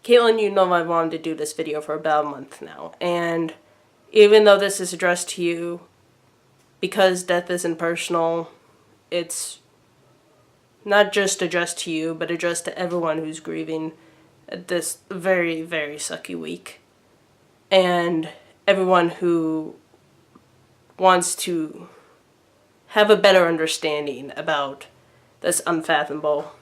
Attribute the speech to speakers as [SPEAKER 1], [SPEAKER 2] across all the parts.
[SPEAKER 1] Caitlin, you know I've wanted to do this video for about a month now, and even though this is addressed to you, because death isn't personal, it's not just addressed to you, but addressed to everyone who's grieving this very, very sucky week. And everyone who wants to have a better understanding about this unfathomable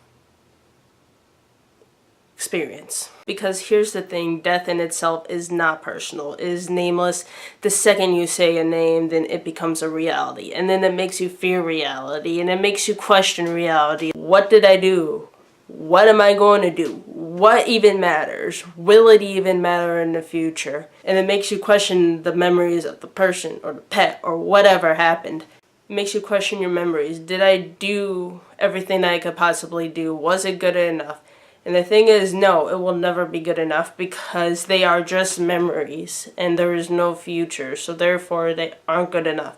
[SPEAKER 1] experience. Because here's the thing, death in itself is not personal, it is nameless. The second you say a name, then it becomes a reality. And then it makes you fear reality, and it makes you question reality. What did I do? What am I going to do? What even matters? Will it even matter in the future? And it makes you question the memories of the person or the pet or whatever happened. It makes you question your memories. Did I do everything I could possibly do? Was it good enough? And the thing is, no, it will never be good enough because they are just memories and there is no future. So therefore, they aren't good enough.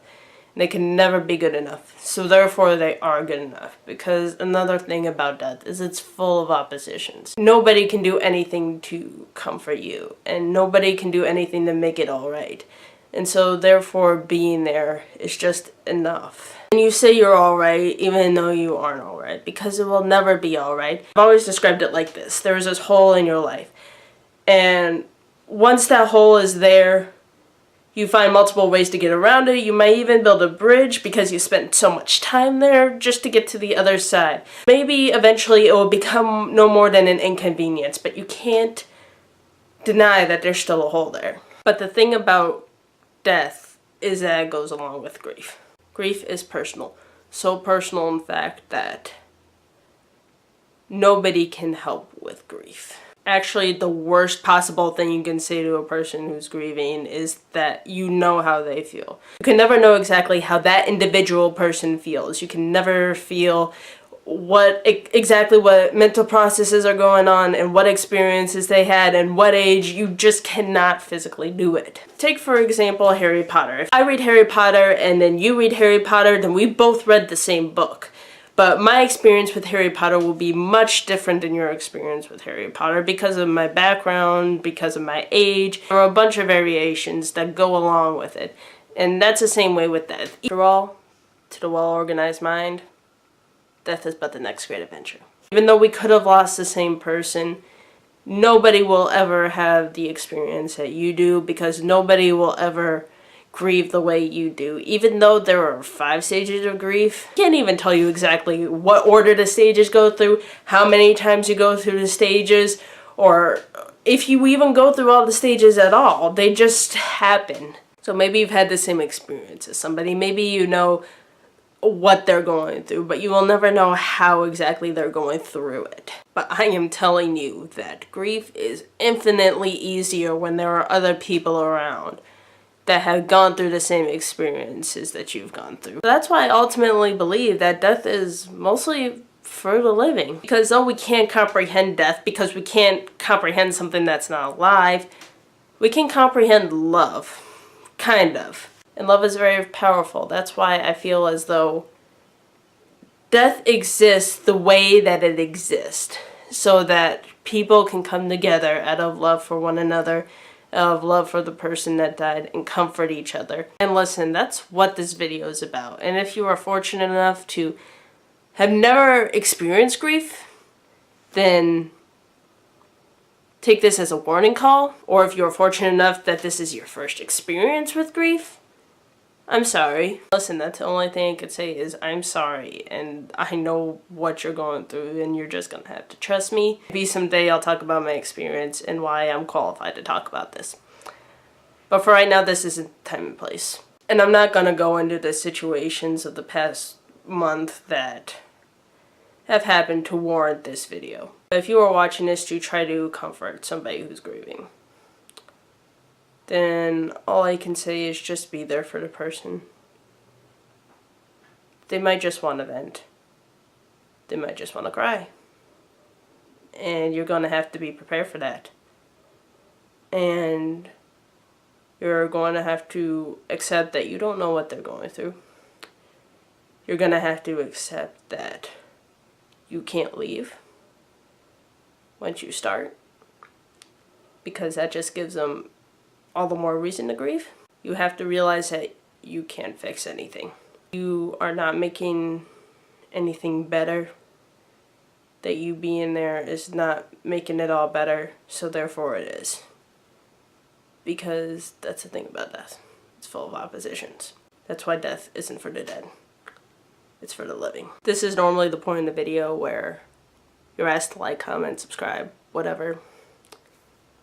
[SPEAKER 1] They can never be good enough. So therefore, they are good enough. Because another thing about death is it's full of oppositions. Nobody can do anything to comfort you. And nobody can do anything to make it all right. And so therefore, being there is just enough. And you say you're alright even though you aren't alright, because it will never be alright. I've always described it like this. There is this hole in your life. And once that hole is there, you find multiple ways to get around it. You might even build a bridge because you spent so much time there just to get to the other side. Maybe eventually it will become no more than an inconvenience, but you can't deny that there's still a hole there. But the thing about death is that it goes along with grief. Grief is personal. So personal, in fact, that nobody can help with grief. Actually, the worst possible thing you can say to a person who's grieving is that you know how they feel. You can never know exactly how that individual person feels. You can never feel exactly what mental processes are going on and what experiences they had and what age. You just cannot physically do it. Take, for example, Harry Potter. If I read Harry Potter and then you read Harry Potter, then we both read the same book. But my experience with Harry Potter will be much different than your experience with Harry Potter because of my background, because of my age. There are a bunch of variations that go along with it. And that's the same way with death. After all, to the well-organized mind, death is but the next great adventure. Even though we could have lost the same person, nobody will ever have the experience that you do because nobody will ever grieve the way you do. Even though there are 5 stages of grief, I can't even tell you exactly what order the stages go through, how many times you go through the stages, or if you even go through all the stages at all. They just happen. So maybe you've had the same experience as somebody. Maybe you know what they're going through, but you will never know how exactly they're going through it. But I am telling you that grief is infinitely easier when there are other people around that have gone through the same experiences that you've gone through. That's why I ultimately believe that death is mostly for the living. Because though we can't comprehend death, because we can't comprehend something that's not alive, we can comprehend love. Kind of. And love is very powerful. That's why I feel as though death exists the way that it exists. So that people can come together out of love for one another, of love for the person that died, and comfort each other. And listen, that's what this video is about. And if you are fortunate enough to have never experienced grief, then take this as a warning call. Or if you're fortunate enough that this is your first experience with grief, I'm sorry. Listen, that's the only thing I could say is I'm sorry, and I know what you're going through, and you're just gonna have to trust me. Maybe someday I'll talk about my experience and why I'm qualified to talk about this. But for right now, this isn't time and place. And I'm not gonna go into the situations of the past month that have happened to warrant this video. If you are watching this to try to comfort somebody who's grieving, then all I can say is just be there for the person. They might just want to vent. They might just want to cry. And you're going to have to be prepared for that. And you're going to have to accept that you don't know what they're going through. You're going to have to accept that you can't leave once you start. because that just gives them all the more reason to grieve. You have to realize that you can't fix anything. You are not making anything better. That you being there is not making it all better, so therefore it is. Because that's the thing about death. It's full of oppositions. That's why death isn't for the dead. It's for the living. This is normally the point in the video where you're asked to like, comment, subscribe, whatever.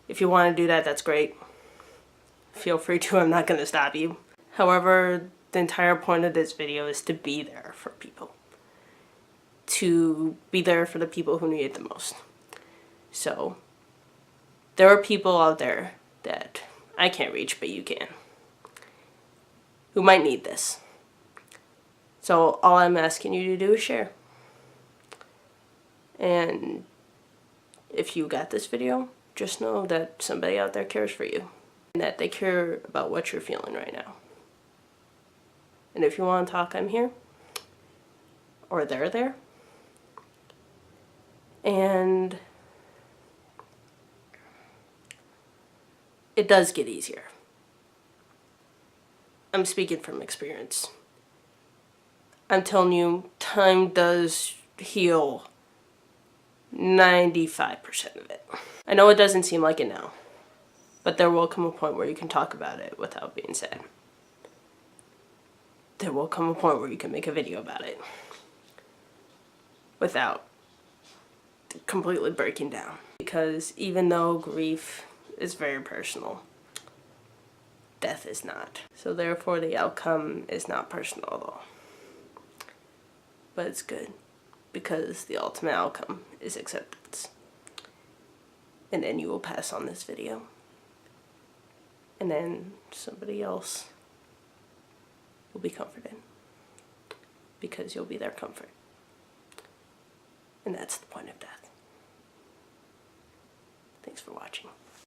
[SPEAKER 1] If you want to do that, that's great. Feel free to, I'm not going to stop you. However, the entire point of this video is to be there for people. To be there for the people who need it the most. So, there are people out there that I can't reach, but you can. Who might need this. So all I'm asking you to do is share. And if you got this video, just know that somebody out there cares for you. And that they care about what you're feeling right now. And if you want to talk, I'm here. Or they're there. And it does get easier. I'm speaking from experience. I'm telling you, time does heal 95% of it. I know it doesn't seem like it now, but there will come a point where you can talk about it without being sad. There will come a point where you can make a video about it without completely breaking down. Because even though grief is very personal, death is not. So therefore the outcome is not personal at all. But it's good, because the ultimate outcome is acceptance. And then you will pass on this video. And then somebody else will be comforted. Because you'll be their comfort. And that's the point of death. Thanks for watching.